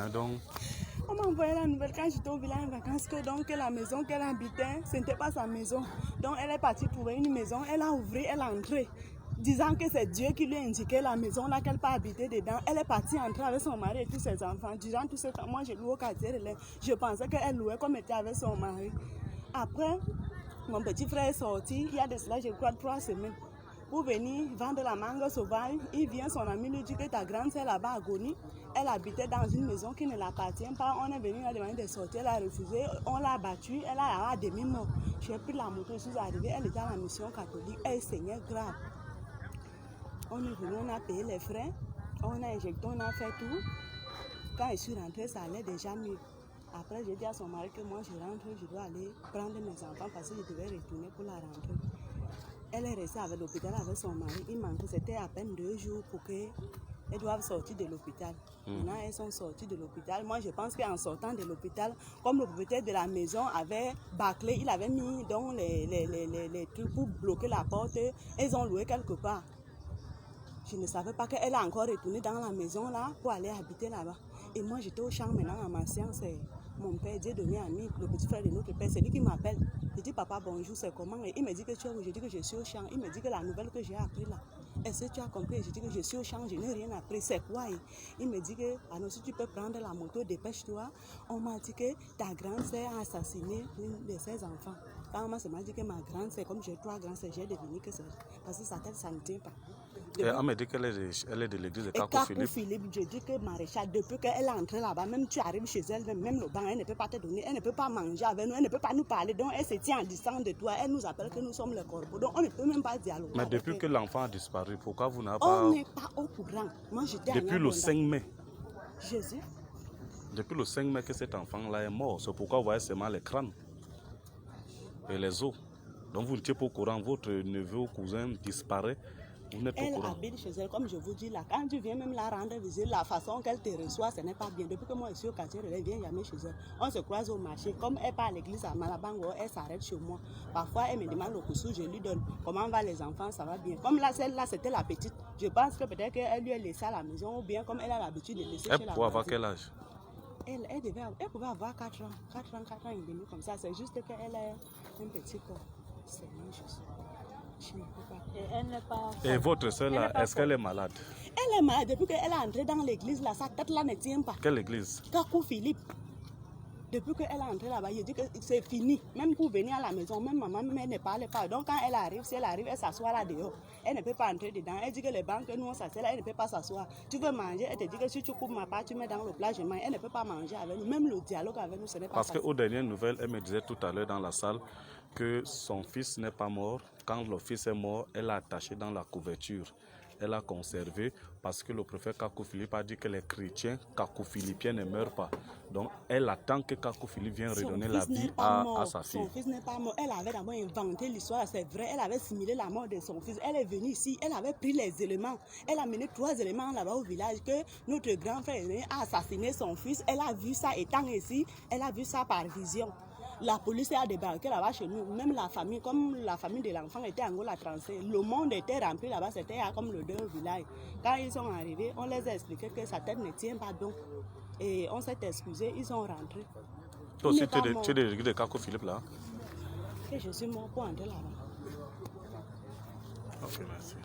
Donc... On m'a envoyé la nouvelle quand j'étais au village en vacances que donc la maison qu'elle habitait, ce n'était pas sa maison. Donc elle est partie trouver une maison, elle a ouvert, elle est entrée, disant que c'est Dieu qui lui a indiqué la maison là qu'elle peut habiter dedans. Elle est partie entrer avec son mari et tous ses enfants. Durant tout ce temps, moi je loue au quartier relais. Je pensais qu'elle louait comme elle était avec son mari. Après, mon petit frère est sorti, il y a de cela je crois 3 semaines. Pour venir vendre la mangue sauvage, il vient, son ami lui dit que ta grande sœur là-bas à Goni, elle habitait dans une maison qui ne l'appartient pas. On est venu la demander de sortir, elle a refusé, on l'a battue, elle a à demi-mort. J'ai pris la moto, je suis arrivée, elle était à la mission catholique, elle saignait grave. On est venu, on a payé les frais, on a injecté, on a fait tout. Quand je suis rentrée, ça allait déjà mieux. Après, j'ai dit à son mari que moi je rentre, je dois aller prendre mes enfants parce que je devais retourner pour la rentrée. Elle est restée avec l'hôpital avec son mari. Il manquait, c'était à peine 2 jours pour qu'elles doivent sortir de l'hôpital. Maintenant, elles sont sorties de l'hôpital. Moi, je pense qu'en sortant de l'hôpital, comme le propriétaire de la maison avait bâclé, il avait mis donc les trucs pour bloquer la porte. Elles ont loué quelque part. Je ne savais pas qu'elle a encore retourné dans la maison là pour aller habiter là-bas. Et moi, j'étais au champ maintenant à ma séance. Mon père, Dieu donné ami, le petit frère de notre père, c'est lui qui m'appelle. Je dis papa bonjour, c'est comment? Et il me dit que tu es où? Je dis que je suis au champ. Il me dit que la nouvelle que j'ai appris là, est-ce que tu as compris? Je dis que je suis au champ, je n'ai rien appris. C'est quoi? Il me dit que alors, si tu peux prendre la moto, dépêche-toi. On m'a dit que ta grande sœur a assassiné une de ses enfants. Quand on m'a dit que ma grande sœur, comme j'ai 3 grandes sœurs, j'ai deviné que c'est parce que sa tête, ça ne tient pas. Et on me dit qu'elle est de l'église de Kakou Philippe. Je dis que Maréchal, depuis qu'elle est entrée là-bas, même tu arrives chez elle, même le banc, elle ne peut pas te donner, elle ne peut pas manger avec nous, elle ne peut pas nous parler. Donc elle se tient en distance de toi, elle nous appelle que nous sommes les corbeaux. Donc on ne peut même pas dialoguer. Mais depuis que l'enfant a disparu, pourquoi vous n'avez pas... On n'est pas au courant. Moi j'étais depuis le 5 mai. Jésus. Depuis le 5 mai que cet enfant-là est mort. C'est pourquoi vous voyez seulement les crânes et les os. Donc vous n'étiez pas au courant, votre neveu ou cousin disparaît. Elle habite chez elle, comme je vous dis là. Quand tu viens même la rendre visite, la façon qu'elle te reçoit, ce n'est pas bien. Depuis que moi je suis au quartier, elle vient jamais chez elle. On se croise au marché. Comme elle part à l'église à Malabango, elle s'arrête chez moi. Parfois, elle me demande le coussou, je lui donne. Comment va les enfants, ça va bien. Comme là, celle-là, c'était la petite. Je pense que peut-être qu'elle lui a laissé à la maison, ou bien comme elle a l'habitude de laisser chez la voisine. Elle pouvait avoir quel âge? Elle pouvait avoir 4 ans. 4 ans et demi comme ça. C'est juste qu'elle a un petit corps. C'est juste. Et votre soeur là, est-ce qu'elle est malade? Elle est malade depuis qu'elle est entrée dans l'église là, sa tête là ne tient pas. Quelle église? Kakou Philippe. Depuis qu'elle est entrée là-bas, je dis que c'est fini. Même pour venir à la maison, même maman, même elle ne parle pas. Donc quand elle arrive, si elle arrive, elle s'assoit là dehors. Elle ne peut pas entrer dedans. Elle dit que les banques, nous on s'assied là, elle ne peut pas s'asseoir. Tu veux manger, elle te dit que si tu coupes ma part, tu mets dans le plat, je mange. Elle ne peut pas manger avec nous. Même le dialogue avec nous, ce n'est pas parce qu'aux dernières nouvelles, elle me disait tout à l'heure dans la salle que son fils n'est pas mort. Quand le fils est mort, elle l'a attaché dans la couverture. Elle a conservé parce que le prophète Kakou Philippe a dit que les chrétiens Kakou Philippiens ne meurent pas. Donc elle attend que Kakou Philippe vienne redonner la vie à sa fille. Son fils n'est pas mort. Elle avait d'abord inventé l'histoire, c'est vrai. Elle avait simulé la mort de son fils. Elle est venue ici, elle avait pris les éléments. Elle a mené 3 éléments là-bas au village que notre grand frère a assassiné son fils. Elle a vu ça étant ici, elle a vu ça par vision. La police a débarqué là-bas chez nous. Même la famille, comme la famille de l'enfant était en Angola transférée, le monde était rempli là-bas, c'était comme le deuil au village. Quand ils sont arrivés, on les a expliqué que sa tête ne tient pas donc. Et on s'est excusé, ils sont rentrés. Toi aussi, tu es de Kakou Philippe là? Et je suis mort pour entrer là-bas. Ok, merci.